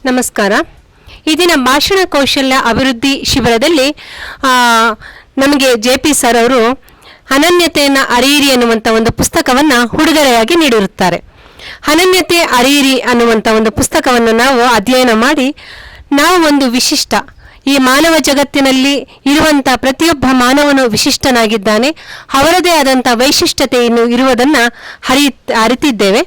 ನಮಸ್ಕಾರ. ಈ ದಿನ ಭಾಷಣ ಕೌಶಲ್ಯ ಅಭಿವೃದ್ಧಿ ಶಿಬಿರದಲ್ಲಿ ನಮಗೆ JP ಸರ್ ಅವರು ಅನನ್ಯತೆಯನ್ನು ಅರಿಯಿರಿ ಅನ್ನುವಂಥ ಒಂದು ಪುಸ್ತಕವನ್ನು ಉಡುಗೊರೆಯಾಗಿ ನೀಡಿರುತ್ತಾರೆ. ಅನನ್ಯತೆ ಅರಿಯಿರಿ ಅನ್ನುವಂಥ ಒಂದು ಪುಸ್ತಕವನ್ನು ನಾವು ಅಧ್ಯಯನ ಮಾಡಿ ನಾವು ಒಂದು ವಿಶಿಷ್ಟ, ಈ ಮಾನವ ಜಗತ್ತಿನಲ್ಲಿ ಇರುವಂಥ ಪ್ರತಿಯೊಬ್ಬ ಮಾನವನು ವಿಶಿಷ್ಟನಾಗಿದ್ದಾನೆ, ಅವರದೇ ಆದಂಥ ವೈಶಿಷ್ಟ್ಯತೆಯನ್ನು ಇರುವುದನ್ನು ಅರಿತಿದ್ದೇವೆ.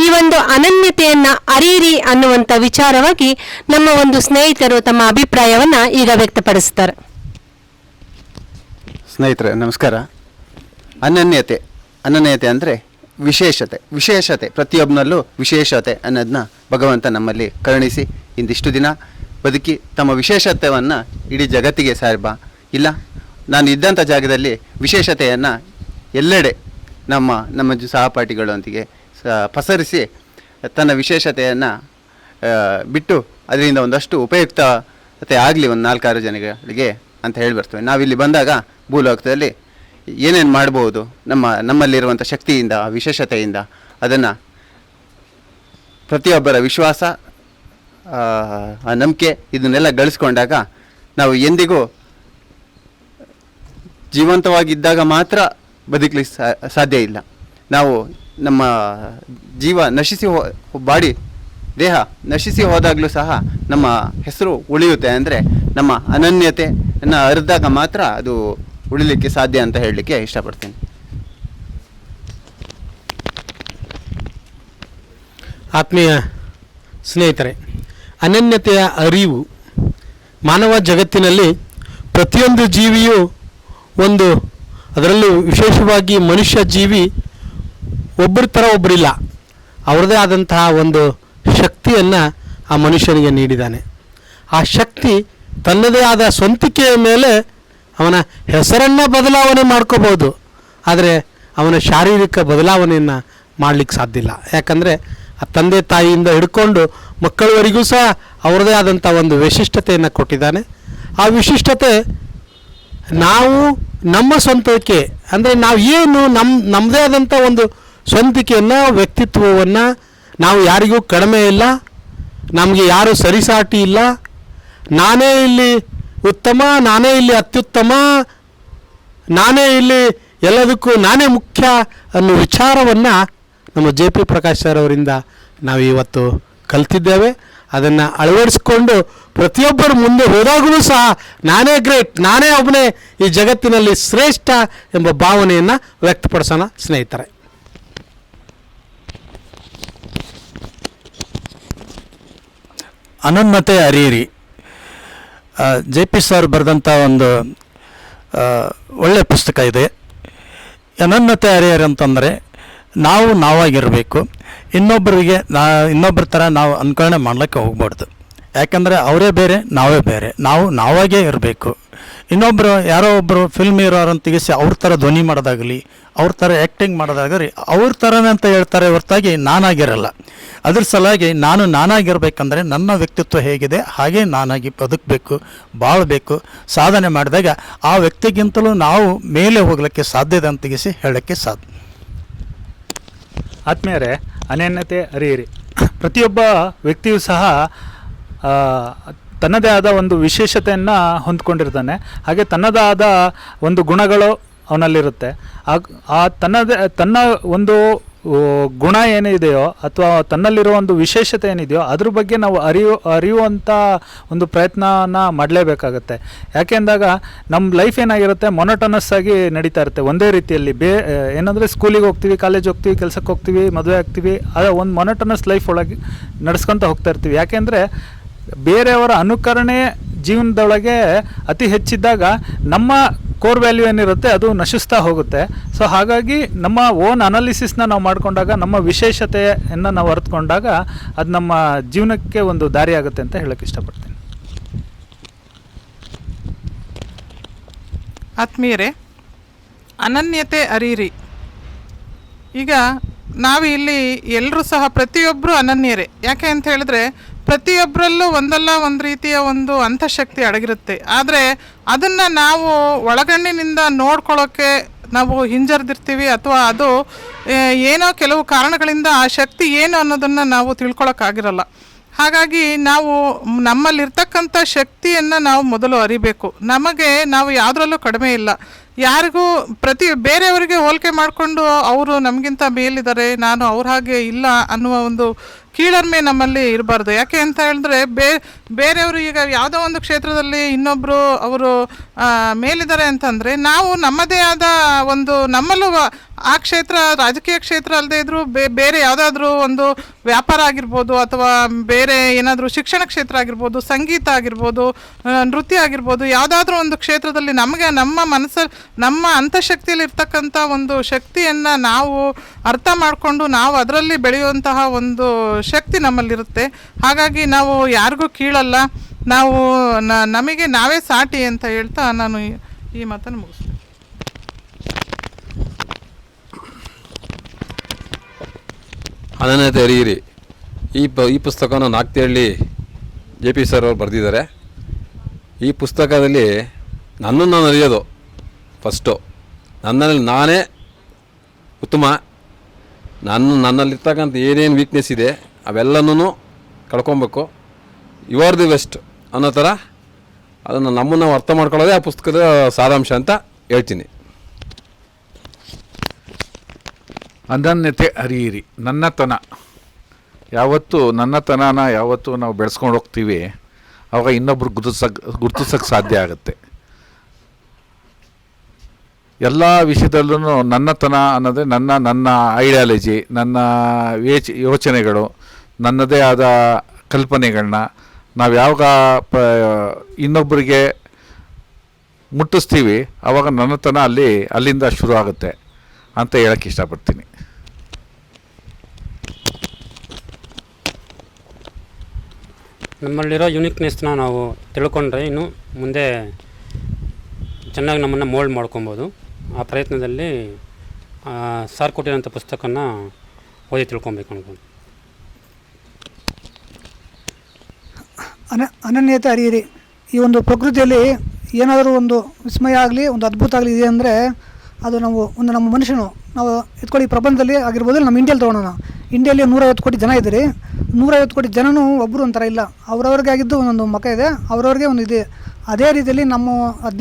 ಈ ಒಂದು ಅನನ್ಯತೆಯನ್ನು ಅರಿಯಿರಿ ಅನ್ನುವಂಥ ವಿಚಾರವಾಗಿ ನಮ್ಮ ಒಂದು ಸ್ನೇಹಿತರು ತಮ್ಮ ಅಭಿಪ್ರಾಯವನ್ನು ಈಗ ವ್ಯಕ್ತಪಡಿಸ್ತಾರೆ. ಸ್ನೇಹಿತರೆ ನಮಸ್ಕಾರ. ಅನನ್ಯತೆ ಅಂದರೆ ವಿಶೇಷತೆ ಪ್ರತಿಯೊಬ್ಬನಲ್ಲೂ ವಿಶೇಷತೆ ಅನ್ನೋದನ್ನ ಭಗವಂತ ನಮ್ಮಲ್ಲಿ ಕರುಣಿಸಿ ಇಂದಿಷ್ಟು ದಿನ ಬದುಕಿ ತಮ್ಮ ವಿಶೇಷತೆಯನ್ನು ಇಡೀ ಜಗತ್ತಿಗೆ ಇಲ್ಲ ನಾನು ಇದ್ದಂಥ ಜಾಗದಲ್ಲಿ ವಿಶೇಷತೆಯನ್ನು ಎಲ್ಲೆಡೆ ನಮ್ಮ ಸಹಪಾಠಿಗಳೊಂದಿಗೆ ಪಸರಿಸಿ ತನ್ನ ವಿಶೇಷತೆಯನ್ನು ಬಿಟ್ಟು ಅದರಿಂದ ಒಂದಷ್ಟು ಉಪಯುಕ್ತತೆ ಆಗಲಿ ಒಂದು 4-6 ಜನಗಳಿಗೆ ಅಂತ ಹೇಳಿ ಬರ್ತೇವೆ. ನಾವಿಲ್ಲಿ ಬಂದಾಗ ಭೂಲೋಕದಲ್ಲಿ ಏನೇನು ಮಾಡ್ಬೋದು ನಮ್ಮಲ್ಲಿರುವಂಥ ಶಕ್ತಿಯಿಂದ, ವಿಶೇಷತೆಯಿಂದ ಅದನ್ನು ಪ್ರತಿಯೊಬ್ಬರ ವಿಶ್ವಾಸ, ನಂಬಿಕೆ ಇದನ್ನೆಲ್ಲ ಗಳಿಸ್ಕೊಂಡಾಗ ನಾವು ಎಂದಿಗೂ ಜೀವಂತವಾಗಿದ್ದಾಗ ಮಾತ್ರ ಬದುಕಲಿಕ್ಕೆ ಸಾಧ್ಯ ಇಲ್ಲ. ನಾವು ನಮ್ಮ ದೇಹ ನಶಿಸಿ ಹೋದಾಗಲೂ ಸಹ ನಮ್ಮ ಹೆಸರು ಉಳಿಯುತ್ತೆ. ಅಂದರೆ ನಮ್ಮ ಅನನ್ಯತೆಯನ್ನು ಅರಿದಾಗ ಮಾತ್ರ ಅದು ಉಳಿಲಿಕ್ಕೆ ಸಾಧ್ಯ ಅಂತ ಹೇಳಲಿಕ್ಕೆ ಇಷ್ಟಪಡ್ತೀನಿ. ಆತ್ಮೀಯ ಸ್ನೇಹಿತರೆ, ಅನನ್ಯತೆಯ ಅರಿವು ಮಾನವ ಜಗತ್ತಿನಲ್ಲಿ ಪ್ರತಿಯೊಂದು ಜೀವಿಯೂ ಅದರಲ್ಲೂ ವಿಶೇಷವಾಗಿ ಮನುಷ್ಯ ಜೀವಿ ಒಬ್ಬರ ಥರ ಒಬ್ಬರಿಲ್ಲ. ಅವ್ರದ್ದೇ ಆದಂತಹ ಒಂದು ಶಕ್ತಿಯನ್ನು ಆ ಮನುಷ್ಯನಿಗೆ ನೀಡಿದ್ದಾನೆ. ಆ ಶಕ್ತಿ ತನ್ನದೇ ಆದ ಸ್ವಂತಿಕೆಯ ಮೇಲೆ ಅವನ ಹೆಸರನ್ನು ಬದಲಾವಣೆ ಮಾಡ್ಕೋಬೋದು, ಆದರೆ ಅವನ ಶಾರೀರಿಕ ಬದಲಾವಣೆಯನ್ನು ಮಾಡಲಿಕ್ಕೆ ಸಾಧ್ಯ ಇಲ್ಲ. ಯಾಕಂದರೆ ಆ ತಂದೆ ತಾಯಿಯಿಂದ ಹಿಡ್ಕೊಂಡು ಮಕ್ಕಳವರೆಗೂ ಸಹ ಅವ್ರದ್ದೇ ಆದಂಥ ಒಂದು ವಿಶಿಷ್ಟತೆಯನ್ನು ಕೊಟ್ಟಿದ್ದಾನೆ. ಆ ವಿಶಿಷ್ಟತೆ ನಾವು ನಮ್ಮ ಸ್ವಂತಕ್ಕೆ, ಅಂದರೆ ನಾವು ಏನು ನಮ್ಮದೇ ಆದಂಥ ಒಂದು ಸ್ವಂತಿಕೆಯನ್ನು, ವ್ಯಕ್ತಿತ್ವವನ್ನು, ನಾವು ಯಾರಿಗೂ ಕಡಿಮೆ ಇಲ್ಲ, ನಮಗೆ ಯಾರೂ ಸರಿಸಾಟಿ ಇಲ್ಲ, ನಾನೇ ಇಲ್ಲಿ ಉತ್ತಮ, ನಾನೇ ಇಲ್ಲಿ ಅತ್ಯುತ್ತಮ, ನಾನೇ ಇಲ್ಲಿ ಎಲ್ಲದಕ್ಕೂ ನಾನೇ ಮುಖ್ಯ ಅನ್ನೋ ವಿಚಾರವನ್ನು ನಮ್ಮ JP ಪ್ರಕಾಶ್ ಸರ್ ಅವರಿಂದ ನಾವು ಇವತ್ತು ಕಲ್ತಿದ್ದೇವೆ. ಅದನ್ನು ಅಳವಡಿಸ್ಕೊಂಡು ಪ್ರತಿಯೊಬ್ಬರು ಮುಂದೆ ಹೋದಾಗಲೂ ಸಹ ನಾನೇ ಗ್ರೇಟ್, ನಾನೇ ಒಬ್ಬನೇ ಈ ಜಗತ್ತಿನಲ್ಲಿ ಶ್ರೇಷ್ಠ ಎಂಬ ಭಾವನೆಯನ್ನು ವ್ಯಕ್ತಪಡಿಸೋಣ ಸ್ನೇಹಿತರೆ. ಅನನ್ಯತೆ ಅರಿಯಿರಿ JP ಸರ್ ಬರೆದಂಥ ಒಂದು ಒಳ್ಳೆಯ ಪುಸ್ತಕ ಇದೆ. ಅನನ್ಯತೆ ಅರಿಯಿರಿ ಅಂತಂದರೆ ನಾವು ನಾವಾಗಿರಬೇಕು, ಇನ್ನೊಬ್ಬರ ಥರ ನಾವು ಅನುಕರಣೆ ಮಾಡಲಿಕ್ಕೆ ಹೋಗ್ಬಾರ್ದು. ಯಾಕಂದರೆ ಅವರೇ ಬೇರೆ, ನಾವೇ ಬೇರೆ, ನಾವಾಗೇ ಇರಬೇಕು. ಇನ್ನೊಬ್ಬರು ಯಾರೋ ಒಬ್ಬರು ಫಿಲ್ಮ್ ಹೀರೋರು ಅಂತ ತೆಗಿಸಿ ಅವ್ರ ಥರ ಧ್ವನಿ ಮಾಡೋದಾಗಲಿ, ಅವ್ರ ಥರ ಆ್ಯಕ್ಟಿಂಗ್ ಮಾಡೋದಾಗಲಿ ಅವ್ರ ಥರನೇ ಅಂತ ಹೇಳ್ತಾರೆ ಹೊರತಾಗಿ ನಾನಾಗಿರಲ್ಲ. ಅದ್ರ ಸಲುವಾಗಿ ನಾನಾಗಿರ್ಬೇಕಂದ್ರೆ ನನ್ನ ವ್ಯಕ್ತಿತ್ವ ಹೇಗಿದೆ ಹಾಗೆ ನಾನಾಗಿ ಬದುಕಬೇಕು, ಬಾಳಬೇಕು. ಸಾಧನೆ ಮಾಡಿದಾಗ ಆ ವ್ಯಕ್ತಿಗಿಂತಲೂ ನಾವು ಮೇಲೆ ಹೋಗಲಿಕ್ಕೆ ಸಾಧ್ಯತೆ ಅಂತ ತೆಗಿಸಿ ಹೇಳೋಕ್ಕೆ ಸಾಧ್ಯ. ಆತ್ಮೀಯರೇ, ಅನನ್ಯತೆ ಅರಿಯಿರಿ. ಪ್ರತಿಯೊಬ್ಬ ವ್ಯಕ್ತಿಯೂ ಸಹ ತನ್ನದೇ ಆದ ಒಂದು ವಿಶೇಷತೆಯನ್ನು ಹೊಂದ್ಕೊಂಡಿರ್ತಾನೆ. ಹಾಗೆ ತನ್ನದೇ ಆದ ಒಂದು ಗುಣಗಳು ಅವನಲ್ಲಿರುತ್ತೆ. ತನ್ನ ಒಂದು ಗುಣ ಏನಿದೆಯೋ ಅಥವಾ ತನ್ನಲ್ಲಿರೋ ಒಂದು ವಿಶೇಷತೆ ಏನಿದೆಯೋ ಅದ್ರ ಬಗ್ಗೆ ನಾವು ಅರಿಯುವಂಥ ಒಂದು ಪ್ರಯತ್ನನ ಮಾಡಲೇಬೇಕಾಗತ್ತೆ. ಯಾಕೆ ಅಂದಾಗ ನಮ್ಮ ಲೈಫ್ ಏನಾಗಿರುತ್ತೆ, ಮೊನೋಟನಸ್ ಆಗಿ ನಡೀತಾ ಇರುತ್ತೆ ಒಂದೇ ರೀತಿಯಲ್ಲಿ. ಏನಂದರೆ ಸ್ಕೂಲಿಗೆ ಹೋಗ್ತೀವಿ, ಕಾಲೇಜ್ ಹೋಗ್ತೀವಿ, ಕೆಲಸಕ್ಕೆ ಹೋಗ್ತೀವಿ, ಮದುವೆ ಆಗ್ತೀವಿ, ಅದು ಒಂದು ಮೊನೋಟನಸ್ ಲೈಫ್ ಒಳಗೆ ನಡೆಸ್ಕೊತ ಹೋಗ್ತಾ ಇರ್ತೀವಿ. ಯಾಕೆಂದರೆ ಬೇರೆಯವರ ಅನುಕರಣೆ ಜೀವನದೊಳಗೆ ಅತಿ ಹೆಚ್ಚಿದ್ದಾಗ ನಮ್ಮ ಕೋರ್ ವ್ಯಾಲ್ಯೂ ಏನಿರುತ್ತೆ ಅದು ನಶಿಸ್ತಾ ಹೋಗುತ್ತೆ. ಸೊ ಹಾಗಾಗಿ ನಮ್ಮ ಓನ್ ಅನಾಲಿಸಿಸ್ನ ನಾವು ಮಾಡಿಕೊಂಡಾಗ, ನಮ್ಮ ವಿಶೇಷತೆಯನ್ನು ನಾವು ಅರ್ಥಕೊಂಡಾಗ ಅದು ನಮ್ಮ ಜೀವನಕ್ಕೆ ಒಂದು ದಾರಿ ಆಗುತ್ತೆ ಅಂತ ಹೇಳೋಕ್ಕೆ ಇಷ್ಟಪಡ್ತೀನಿ. ಆತ್ಮೀಯರೇ, ಅನನ್ಯತೆ ಅರಿಯಿರಿ. ಈಗ ನಾವು ಇಲ್ಲಿ ಎಲ್ಲರೂ ಸಹ ಪ್ರತಿಯೊಬ್ಬರು ಅನನ್ಯರೇ. ಯಾಕೆ ಅಂತ ಹೇಳಿದ್ರೆ ಪ್ರತಿಯೊಬ್ಬರಲ್ಲೂ ಒಂದಲ್ಲ ಒಂದು ರೀತಿಯ ಒಂದು ಅಂತಃಶಕ್ತಿ ಅಡಗಿರುತ್ತೆ. ಆದರೆ ಅದನ್ನು ನಾವು ಒಳಗಣ್ಣಿನಿಂದ ನೋಡ್ಕೊಳ್ಳೋಕ್ಕೆ ನಾವು ಹಿಂಜರಿದಿರ್ತೀವಿ, ಅಥವಾ ಅದು ಏನೋ ಕೆಲವು ಕಾರಣಗಳಿಂದ ಆ ಶಕ್ತಿ ಏನು ಅನ್ನೋದನ್ನು ನಾವು ತಿಳ್ಕೊಳಕ್ಕಾಗಿರಲ್ಲ. ಹಾಗಾಗಿ ನಾವು ನಮ್ಮಲ್ಲಿರ್ತಕ್ಕಂಥ ಶಕ್ತಿಯನ್ನು ನಾವು ಮೊದಲು ಅರಿಬೇಕು. ನಮಗೆ ನಾವು ಯಾವುದ್ರಲ್ಲೂ ಕಡಿಮೆ ಇಲ್ಲ. ಯಾರಿಗೂ ಬೇರೆಯವರಿಗೆ ಹೋಲಿಕೆ ಮಾಡಿಕೊಂಡು ಅವರು ನಮಗಿಂತ ಮೇಲಿದ್ದಾರೆ, ನಾನು ಅವ್ರ ಹಾಗೆ ಇಲ್ಲ ಅನ್ನುವ ಒಂದು ಕೀಳರಿಮೆ ನಮ್ಮಲ್ಲಿ ಇರಬಾರ್ದು. ಯಾಕೆ ಅಂತ ಹೇಳಿದ್ರೆ ಬೇರೆಯವರು ಈಗ ಯಾವುದೋ ಒಂದು ಕ್ಷೇತ್ರದಲ್ಲಿ ಇನ್ನೊಬ್ಬರು ಅವರು ಮೇಲಿದ್ದಾರೆ ಅಂತಂದರೆ ನಾವು ನಮ್ಮದೇ ಆದ ಒಂದು ನಮ್ಮಲ್ಲೂ ಆ ಕ್ಷೇತ್ರ ರಾಜಕೀಯ ಕ್ಷೇತ್ರ ಅಲ್ಲದೆ ಇದ್ದರೂ ಬೇರೆ ಯಾವುದಾದ್ರೂ ಒಂದು ವ್ಯಾಪಾರ ಆಗಿರ್ಬೋದು ಅಥವಾ ಬೇರೆ ಏನಾದರೂ ಶಿಕ್ಷಣ ಕ್ಷೇತ್ರ ಆಗಿರ್ಬೋದು, ಸಂಗೀತ ಆಗಿರ್ಬೋದು, ನೃತ್ಯ ಆಗಿರ್ಬೋದು, ಯಾವುದಾದ್ರೂ ಒಂದು ಕ್ಷೇತ್ರದಲ್ಲಿ ನಮಗೆ ನಮ್ಮ ಅಂತಃಶಕ್ತಿಯಲ್ಲಿ ಇರ್ತಕ್ಕಂಥ ಒಂದು ಶಕ್ತಿಯನ್ನು ನಾವು ಅರ್ಥ ಮಾಡಿಕೊಂಡು ನಾವು ಅದರಲ್ಲಿ ಬೆಳೆಯುವಂತಹ ಒಂದು ಶಕ್ತಿ ನಮ್ಮಲ್ಲಿರುತ್ತೆ. ಹಾಗಾಗಿ ನಾವು ಯಾರಿಗೂ ಕೀಳಲ್ಲ, ನಾವು ನಮಗೆ ನಾವೇ ಸಾಟಿ ಅಂತ ಹೇಳ್ತಾ ನಾನು ಈ ಮಾತನ್ನು ಮುಗಿಸ್ತೇನೆ. ಅನನ್ಯತೆ ಅರಿಯಿರಿ ಈ ಪುಸ್ತಕವನ್ನು ನಾಗ್ತಿಹಳ್ಳಿ JP ಸರ್ ಅವರು ಬರೆದಿದ್ದಾರೆ. ಈ ಪುಸ್ತಕದಲ್ಲಿ ನನ್ನನ್ನು ನಾನು ಅರಿಯೋದು ಫಸ್ಟು, ನನ್ನಲ್ಲಿ ನಾನೇ ಉತ್ತಮ, ನನ್ನಲ್ಲಿರ್ತಕ್ಕಂಥ ಏನೇನು ವೀಕ್ನೆಸ್ ಇದೆ ಅವೆಲ್ಲನೂ ಕಳ್ಕೊಬೇಕು, ಯು ಆರ್ ದಿ ಬೆಸ್ಟ್ ಅನ್ನೋ ಥರ ಅದನ್ನು ನಮ್ಮನ್ನು ನಾವು ಅರ್ಥ ಮಾಡ್ಕೊಳ್ಳೋದೇ ಆ ಪುಸ್ತಕದ ಸಾರಾಂಶ ಅಂತ ಹೇಳ್ತೀನಿ. ಅನನ್ಯತೆ ಅರಿಯಿರಿ. ನನ್ನತನ ಯಾವತ್ತು ನಾವು ಬೆಳೆಸ್ಕೊಂಡು ಹೋಗ್ತೀವಿ, ಆವಾಗ ಇನ್ನೊಬ್ರು ಗುರುತಿಸೋಕ್ಕೆ ಸಾಧ್ಯ ಆಗುತ್ತೆ. ಎಲ್ಲ ವಿಷಯದಲ್ಲೂ ನನ್ನತನ ಅನ್ನೋದೇ ನನ್ನ ಐಡಿಯಾಲಜಿ, ನನ್ನ ಯೋಚನೆಗಳು, ನನ್ನದೇ ಆದ ಕಲ್ಪನೆಗಳನ್ನ ನಾವು ಯಾವಾಗ ಇನ್ನೊಬ್ಬರಿಗೆ ಮುಟ್ಟಿಸ್ತೀವಿ ಆವಾಗ ನನ್ನತನ ಅಲ್ಲಿಂದ ಶುರು ಆಗುತ್ತೆ ಅಂತ ಹೇಳಕ್ಕೆ ಇಷ್ಟಪಡ್ತೀನಿ. ನಮ್ಮಲ್ಲಿರೋ ಯುನಿಕ್ನೆಸ್ನ ನಾವು ತಿಳ್ಕೊಂಡ್ರೆ ಇನ್ನು ಮುಂದೆ ಚೆನ್ನಾಗಿ ನಮ್ಮನ್ನು ಮೋಲ್ಡ್ ಮಾಡ್ಕೊಬೋದು. ಆ ಪ್ರಯತ್ನದಲ್ಲಿ ಸಾರ್ ಕೊಟ್ಟಿರೋಂಥ ಪುಸ್ತಕನ ಓದಿ ತಿಳ್ಕೊಬೇಕು ಅನ್ಕೊಂಡು. ಅನನ್ಯತೆ ಅರಿಯಿರಿ. ಈ ಒಂದು ಪ್ರಕೃತಿಯಲ್ಲಿ ಏನಾದರೂ ಒಂದು ವಿಸ್ಮಯ ಆಗಲಿ, ಒಂದು ಅದ್ಭುತ ಆಗಲಿ ಇದೆ ಅಂದರೆ ಅದು ನಮ್ಮ ಮನುಷ್ಯನು ನಾವು ಎತ್ಕೊಳ್ಳಿ. ಈ ಪ್ರಪಂಚದಲ್ಲಿ ಆಗಿರ್ಬೋದು, ನಮ್ಮ ಇಂಡಿಯಲ್ಲಿ ತೊಗೊಳೋಣ. ಇಂಡಿಯಲ್ಲಿ 150 ಕೋಟಿ ಜನ ಇದ್ದೀರಿ. 150 ಕೋಟಿ ಜನನೂ ಒಬ್ಬರು ಒಂಥರ ಇಲ್ಲ, ಅವ್ರವ್ರಿಗೆ ಆಗಿದ್ದು ಒಂದೊಂದು ಮಕ ಇದೆ, ಅವ್ರವ್ರಿಗೆ ಒಂದು ಇದೆ. ಅದೇ ರೀತಿಯಲ್ಲಿ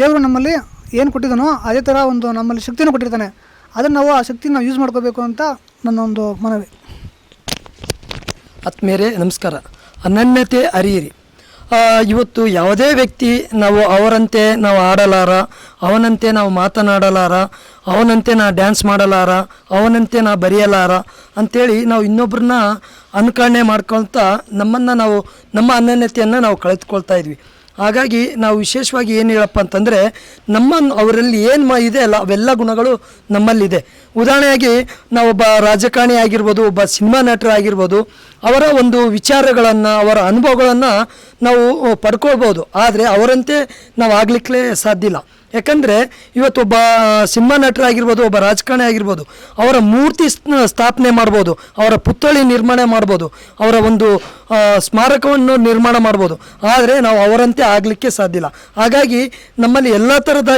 ದೇವರು ನಮ್ಮಲ್ಲಿ ಏನು ಕೊಟ್ಟಿದ್ದಾನೋ ಅದೇ ಥರ ಒಂದು ನಮ್ಮಲ್ಲಿ ಶಕ್ತಿನೂ ಕೊಟ್ಟಿರ್ತಾನೆ. ಅದನ್ನು ನಾವು ಆ ಶಕ್ತಿನ ನಾವು ಯೂಸ್ ಮಾಡ್ಕೋಬೇಕು ಅಂತ ನನ್ನ ಒಂದು ಮನವಿ. ಆತ್ಮೀಯರೇ ನಮಸ್ಕಾರ. ಅನನ್ಯತೆ ಅರಿಯಿರಿ. ಇವತ್ತು ಯಾವುದೇ ವ್ಯಕ್ತಿ ನಾವು ಅವರಂತೆ ನಾವು ಆಡಲಾರ, ಅವನಂತೆ ನಾವು ಮಾತನಾಡಲಾರ, ಅವನಂತೆ ನಾ ಡ್ಯಾನ್ಸ್ ಮಾಡಲಾರ, ಅವನಂತೆ ನಾ ಬರೆಯಲಾರ ಅಂಥೇಳಿ ನಾವು ಇನ್ನೊಬ್ಬರನ್ನ ಅನುಕರಣೆ ಮಾಡ್ಕೊಳ್ತಾ ನಮ್ಮ ಅನನ್ಯತೆಯನ್ನು ನಾವು ಕಳೆದುಕೊಳ್ತಾ ಇದ್ವಿ. ಹಾಗಾಗಿ ನಾವು ವಿಶೇಷವಾಗಿ ಏನು ಹೇಳಪ್ಪ ಅಂತಂದರೆ ಅವರಲ್ಲಿ ಏನು ಇದೆ ಅಲ್ಲ ಅವೆಲ್ಲ ಗುಣಗಳು ನಮ್ಮಲ್ಲಿದೆ. ಉದಾಹರಣೆಯಾಗಿ ನಾವೊಬ್ಬ ರಾಜಕಾರಣಿ ಆಗಿರ್ಬೋದು, ಒಬ್ಬ ಸಿನಿಮಾ ನಟರಾಗಿರ್ಬೋದು, ಅವರ ಒಂದು ವಿಚಾರಗಳನ್ನು, ಅವರ ಅನುಭವಗಳನ್ನು ನಾವು ಪಡ್ಕೊಳ್ಬೋದು. ಆದರೆ ಅವರಂತೆ ನಾವು ಆಗಲಿಕ್ಕೆ ಸಾಧ್ಯ ಇಲ್ಲ. ಯಾಕಂದರೆ ಇವತ್ತೊಬ್ಬ ಸಿನಿಮಾ ನಟರಾಗಿರ್ಬೋದು, ಒಬ್ಬ ರಾಜಕಾರಣಿ ಆಗಿರ್ಬೋದು, ಅವರ ಮೂರ್ತಿ ಸ್ಥಾಪನೆ ಮಾಡ್ಬೋದು, ಅವರ ಪುತ್ಥಳಿ ನಿರ್ಮಾಣ ಮಾಡ್ಬೋದು, ಅವರ ಒಂದು ಸ್ಮಾರಕವನ್ನು ನಿರ್ಮಾಣ ಮಾಡ್ಬೋದು. ಆದರೆ ನಾವು ಅವರಂತೆ ಆಗಲಿಕ್ಕೆ ಸಾಧ್ಯ ಇಲ್ಲ. ಹಾಗಾಗಿ ನಮ್ಮಲ್ಲಿ ಎಲ್ಲ ಥರದ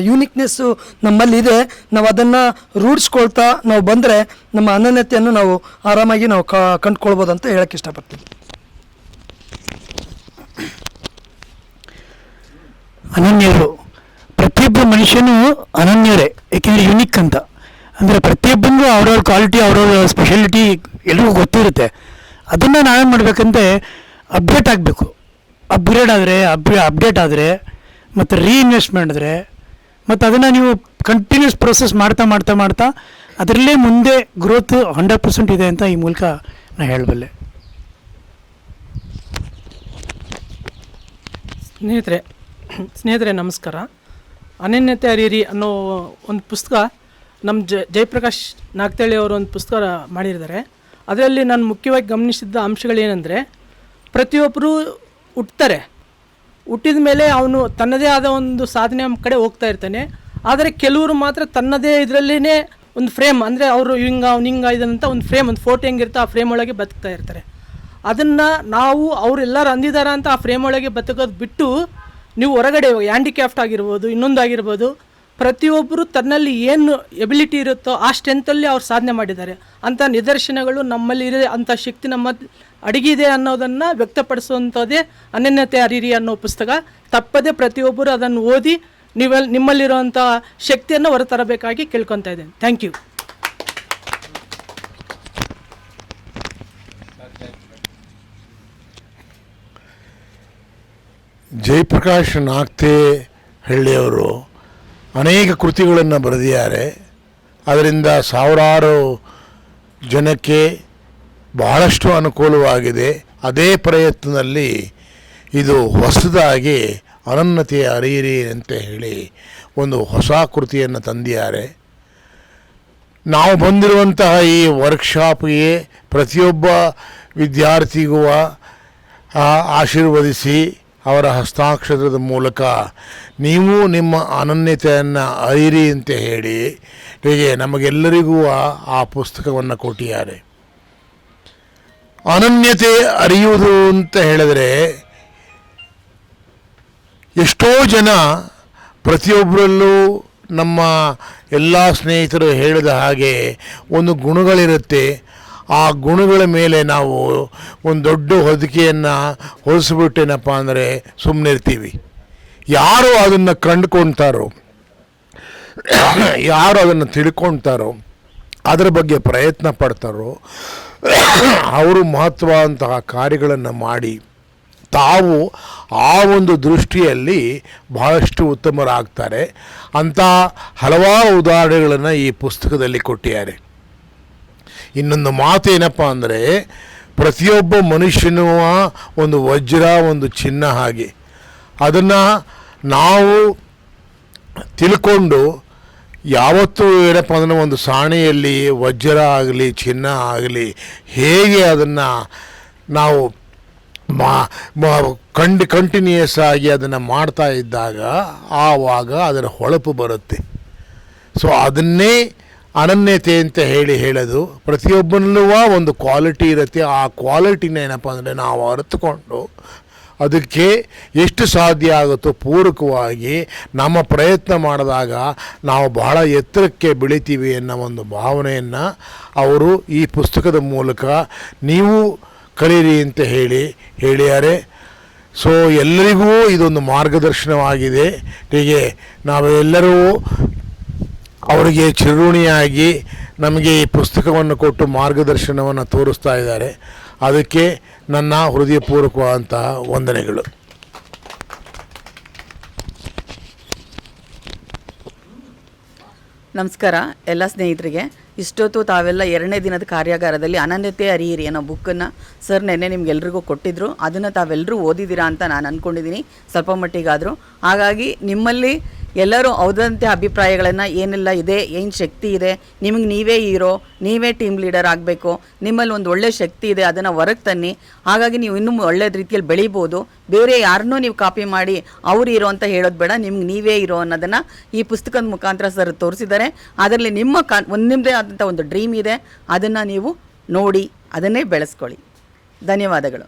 ಯೂನಿಕ್ನೆಸ್ಸು ನಮ್ಮಲ್ಲಿದೆ. ನಾವು ಅದನ್ನು ರೂಢಿಸ್ಕೊಳ್ತಾ ನಾವು ಬಂದರೆ ನಮ್ಮ ಅನನ್ಯತೆಯನ್ನು ನಾವು ಆರಾಮಾಗಿ ನಾವು ಕಂಡುಕೊಳ್ಬೋದು ಅಂತ ಹೇಳಕ್ಕೆ ಇಷ್ಟಪಡ್ತೀನಿ. ಅನನ್ಯರು ಪ್ರತಿಯೊಬ್ಬ ಮನುಷ್ಯನೂ ಅನನ್ಯರೇ, ಏಕೆಂದರೆ ಯುನಿಕ್ ಅಂತ. ಅಂದರೆ ಪ್ರತಿಯೊಬ್ಬನಿಗೂ ಅವ್ರವ್ರ ಕ್ವಾಲಿಟಿ, ಅವ್ರವ್ರ ಸ್ಪೆಷಾಲಿಟಿ ಎಲ್ರಿಗೂ ಗೊತ್ತಿರುತ್ತೆ. ಅದನ್ನು ನಾವೇನು ಮಾಡಬೇಕಂದ್ರೆ ಅಪ್ಡೇಟ್ ಆಗಬೇಕು. ಅಪ್ಡೇಟ್ ಆದರೆ ಮತ್ತು ರೀಇನ್ವೆಸ್ಟ್ ಮಾಡಿದ್ರೆ ಮತ್ತು ಅದನ್ನು ನೀವು ಕಂಟಿನ್ಯೂಸ್ ಪ್ರೊಸೆಸ್ ಮಾಡ್ತಾ ಅದರಲ್ಲೇ ಮುಂದೆ ಗ್ರೋತ್ 100% ಇದೆ ಅಂತ ಈ ಮೂಲಕ ನಾನು ಹೇಳಬಲ್ಲೆ. ಸ್ನೇಹಿತರೆ ನಮಸ್ಕಾರ. ಅನನ್ಯತೆ ಅರಿಯಿರಿ ಅನ್ನೋ ಒಂದು ಪುಸ್ತಕ ನಮ್ಮ ಜಯಪ್ರಕಾಶ್ ನಾಗ್ತಳ್ಳಿ ಅವರು ಒಂದು ಪುಸ್ತಕ ಮಾಡಿದ್ದಾರೆ. ಅದರಲ್ಲಿ ನಾನು ಮುಖ್ಯವಾಗಿ ಗಮನಿಸಿದ್ದ ಅಂಶಗಳೇನೆಂದರೆ, ಪ್ರತಿಯೊಬ್ಬರು ಹುಟ್ಟಿದ ಮೇಲೆ ಅವನು ತನ್ನದೇ ಆದ ಒಂದು ಸಾಧನೆ ಕಡೆ ಹೋಗ್ತಾ ಇರ್ತಾನೆ. ಆದರೆ ಕೆಲವರು ಮಾತ್ರ ತನ್ನದೇ ಇದರಲ್ಲೇ ಒಂದು ಫ್ರೇಮ್, ಅಂದರೆ ಅವರು ಹಿಂಗೆ ಇದಂತ ಒಂದು ಫ್ರೇಮ್, ಒಂದು ಫೋಟೋ ಹೆಂಗಿರುತ್ತೆ ಆ ಫ್ರೇಮ್ ಒಳಗೆ ಬದುಕ್ತಾ ಇರ್ತಾರೆ. ಅದನ್ನು ನಾವು ಅವರೆಲ್ಲರೂ ಅಂದಿದಾರ ಅಂತ ಆ ಫ್ರೇಮ್ ಒಳಗೆ ಬದುಕೋದು ಬಿಟ್ಟು, ನೀವು ಹೊರಗಡೆ ಹ್ಯಾಂಡಿಕ್ಯಾಫ್ಟ್ ಆಗಿರ್ಬೋದು, ಇನ್ನೊಂದಾಗಿರ್ಬೋದು, ಪ್ರತಿಯೊಬ್ಬರು ತನ್ನಲ್ಲಿ ಏನು ಎಬಿಲಿಟಿ ಇರುತ್ತೋ ಆ ಸ್ಟ್ರೆಂತಲ್ಲಿ ಅವ್ರು ಸಾಧನೆ ಮಾಡಿದ್ದಾರೆ ಅಂಥ ನಿದರ್ಶನಗಳು ನಮ್ಮಲ್ಲಿ ಇರೋ ಅಂಥ ಶಕ್ತಿ ನಮ್ಮ ಅಡಗಿದೆ ಅನ್ನೋದನ್ನು ವ್ಯಕ್ತಪಡಿಸುವಂಥದ್ದೇ ಅನನ್ಯತೆ ಅರಿರಿ ಅನ್ನೋ ಪುಸ್ತಕ. ತಪ್ಪದೇ ಪ್ರತಿಯೊಬ್ಬರು ಅದನ್ನು ಓದಿ ನಿಮ್ಮಲ್ಲಿರುವಂಥ ಶಕ್ತಿಯನ್ನು ಹೊರತರಬೇಕಾಗಿ ಕೇಳ್ಕೊತಾ ಇದ್ದೇನೆ. Thank you. ಜಯಪ್ರಕಾಶ್ ನಾಗ್ತೆ ಹಳ್ಳಿಯವರು ಅನೇಕ ಕೃತಿಗಳನ್ನು ಬರೆದಿದ್ದಾರೆ. ಅದರಿಂದ ಸಾವಿರಾರು ಜನಕ್ಕೆ ಬಹಳಷ್ಟು ಅನುಕೂಲವಾಗಿದೆ. ಅದೇ ಪ್ರಯತ್ನದಲ್ಲಿ ಇದು ಹೊಸದಾಗಿ ಅನನ್ಯತೆಯ ಅರಿಯಿರಿ ಅಂತ ಹೇಳಿ ಒಂದು ಹೊಸ ಕೃತಿಯನ್ನು ತಂದಿದ್ದಾರೆ. ನಾವು ಬಂದಿರುವಂತಹ ಈ ವರ್ಕ್ಶಾಪ್ಗೆ ಪ್ರತಿಯೊಬ್ಬ ವಿದ್ಯಾರ್ಥಿಗೂ ಆಶೀರ್ವದಿಸಿ ಅವರ ಹಸ್ತಾಕ್ಷರದ ಮೂಲಕ ನೀವು ನಿಮ್ಮ ಅನನ್ಯತೆಯನ್ನು ಅರಿಯಿರಿ ಅಂತ ಹೇಳಿ ಹೀಗೆ ನಮಗೆಲ್ಲರಿಗೂ ಆ ಪುಸ್ತಕವನ್ನು ಕೊಟ್ಟಿದ್ದಾರೆ. ಅನನ್ಯತೆ ಅರಿಯುವುದು ಅಂತ ಹೇಳಿದರೆ ಎಷ್ಟೋ ಜನ ಪ್ರತಿಯೊಬ್ಬರಲ್ಲೂ ನಮ್ಮ ಎಲ್ಲ ಸ್ನೇಹಿತರು ಹೇಳಿದ ಹಾಗೆ ಒಂದು ಗುಣಗಳಿರುತ್ತೆ. ಆ ಗುಣಗಳ ಮೇಲೆ ನಾವು ಒಂದು ದೊಡ್ಡ ಹೊದಿಕೆಯನ್ನು ಹೊಲಿಸ್ಬಿಟ್ಟೇನಪ್ಪ ಅಂದರೆ ಸುಮ್ಮನೆ ಇರ್ತೀವಿ. ಯಾರು ಅದನ್ನು ಕಂಡುಕೊಳ್ತಾರೋ, ಯಾರು ಅದನ್ನು ತಿಳ್ಕೊಳ್ತಾರೋ, ಅದರ ಬಗ್ಗೆ ಪ್ರಯತ್ನ ಪಡ್ತಾರೋ ಅವರು ಮಹತ್ವದಂತಹ ಕಾರ್ಯಗಳನ್ನು ಮಾಡಿ ತಾವು ಆ ಒಂದು ದೃಷ್ಟಿಯಲ್ಲಿ ಬಹಳಷ್ಟು ಉತ್ತಮರಾಗ್ತಾರೆ. ಅಂಥ ಹಲವಾರು ಉದಾಹರಣೆಗಳನ್ನು ಈ ಪುಸ್ತಕದಲ್ಲಿ ಕೊಟ್ಟಿದ್ದಾರೆ. ಇನ್ನೊಂದು ಮಾತು ಏನಪ್ಪ ಅಂದರೆ ಪ್ರತಿಯೊಬ್ಬ ಮನುಷ್ಯನೂ ಒಂದು ವಜ್ರ, ಒಂದು ಚಿನ್ನ ಹಾಗೆ. ಅದನ್ನು ನಾವು ತಿಳ್ಕೊಂಡು ಯಾವತ್ತೂ ಏನಪ್ಪ ಅಂದರೆ ಒಂದು ಸಾಣೆಯಲ್ಲಿ ವಜ್ರ ಆಗಲಿ ಚಿನ್ನ ಆಗಲಿ ಹೇಗೆ ಅದನ್ನು ನಾವು ಕಂಟಿನ್ಯೂಯಸ್ ಆಗಿ ಅದನ್ನು ಮಾಡ್ತಾ ಇದ್ದಾಗ ಆವಾಗ ಅದರ ಹೊಳಪು ಬರುತ್ತೆ. ಸೊ ಅದನ್ನೇ ಅನನ್ಯತೆ ಅಂತ ಹೇಳೋದು. ಪ್ರತಿಯೊಬ್ಬನಲ್ಲೂ ಒಂದು ಕ್ವಾಲಿಟಿ ಇರುತ್ತೆ. ಆ ಕ್ವಾಲಿಟಿನ ಏನಪ್ಪ ಅಂದರೆ ನಾವು ಅರಿತುಕೊಂಡು ಅದಕ್ಕೆ ಎಷ್ಟು ಸಾಧ್ಯ ಆಗುತ್ತೋ ಪೂರಕವಾಗಿ ನಮ್ಮ ಪ್ರಯತ್ನ ಮಾಡಿದಾಗ ನಾವು ಬಹಳ ಎತ್ತರಕ್ಕೆ ಬೆಳಿತೀವಿ ಅನ್ನೋ ಒಂದು ಭಾವನೆಯನ್ನು ಅವರು ಈ ಪುಸ್ತಕದ ಮೂಲಕ ನೀವು ಕಲೀರಿ ಅಂತ ಹೇಳಿದ್ದಾರೆ. ಸೊ ಎಲ್ಲರಿಗೂ ಇದೊಂದು ಮಾರ್ಗದರ್ಶನವಾಗಿದೆ. ಹೀಗೆ ನಾವೆಲ್ಲರೂ ಅವರಿಗೆ ಚಿರುಣಿಯಾಗಿ ನಮಗೆ ಈ ಪುಸ್ತಕವನ್ನು ಕೊಟ್ಟು ಮಾರ್ಗದರ್ಶನವನ್ನು ತೋರಿಸ್ತಾ ಇದ್ದಾರೆ. ಅದಕ್ಕೆ ನನ್ನ ಹೃದಯಪೂರ್ವಕವಾದಂತಹ ವಂದನೆಗಳು. ನಮಸ್ಕಾರ ಎಲ್ಲ ಸ್ನೇಹಿತರಿಗೆ. ಇಷ್ಟೊತ್ತು ತಾವೆಲ್ಲ 2ನೇ ದಿನದ ಕಾರ್ಯಾಗಾರದಲ್ಲಿ ಅನನ್ಯತೆ ಅರಿಯಿರಿ ಅನ್ನೋ ಬುಕ್ಕನ್ನು ಸರ್ ನೆನ್ನೆ ನಿಮ್ಗೆಲ್ರಿಗೂ ಕೊಟ್ಟಿದ್ದರು. ಅದನ್ನು ತಾವೆಲ್ಲರೂ ಓದಿದ್ದೀರಾ ಅಂತ ನಾನು ಅಂದ್ಕೊಂಡಿದ್ದೀನಿ, ಸ್ವಲ್ಪ ಮಟ್ಟಿಗಾದರೂ. ಹಾಗಾಗಿ ನಿಮ್ಮಲ್ಲಿ ಎಲ್ಲರೂ ಅವರಂತೆ ಅಭಿಪ್ರಾಯಗಳನ್ನು ಏನೆಲ್ಲ ಇದೆ, ಏನು ಶಕ್ತಿ ಇದೆ, ನಿಮಗೆ ನೀವೇ ಹೀರೋ, ನೀವೇ ಟೀಮ್ ಲೀಡರ್ ಆಗಬೇಕು, ನಿಮ್ಮಲ್ಲಿ ಒಂದು ಒಳ್ಳೆ ಶಕ್ತಿ ಇದೆ, ಅದನ್ನು ಹೊರಗೆ ತನ್ನಿ. ಹಾಗಾಗಿ ನೀವು ಇನ್ನೂ ಒಳ್ಳೆ ರೀತಿಯಲ್ಲಿ ಬೆಳಿಬೋದು. ಬೇರೆ ಯಾರನ್ನೂ ನೀವು ಕಾಪಿ ಮಾಡಿ ಅವ್ರು ಹೀರೋ ಅಂತ ಹೇಳೋದು ಬೇಡ, ನಿಮ್ಗೆ ನೀವೇ ಹೀರೋ ಅನ್ನೋದನ್ನು ಈ ಪುಸ್ತಕದ ಮುಖಾಂತರ ಸರ್ ತೋರಿಸಿದ್ದಾರೆ. ಅದರಲ್ಲಿ ನಿಮ್ಮ ನಿಮ್ಮದೇ ಆದಂಥ ಒಂದು ಡ್ರೀಮ್ ಇದೆ, ಅದನ್ನು ನೀವು ನೋಡಿ ಅದನ್ನೇ ಬೆಳೆಸ್ಕೊಳ್ಳಿ. ಧನ್ಯವಾದಗಳು.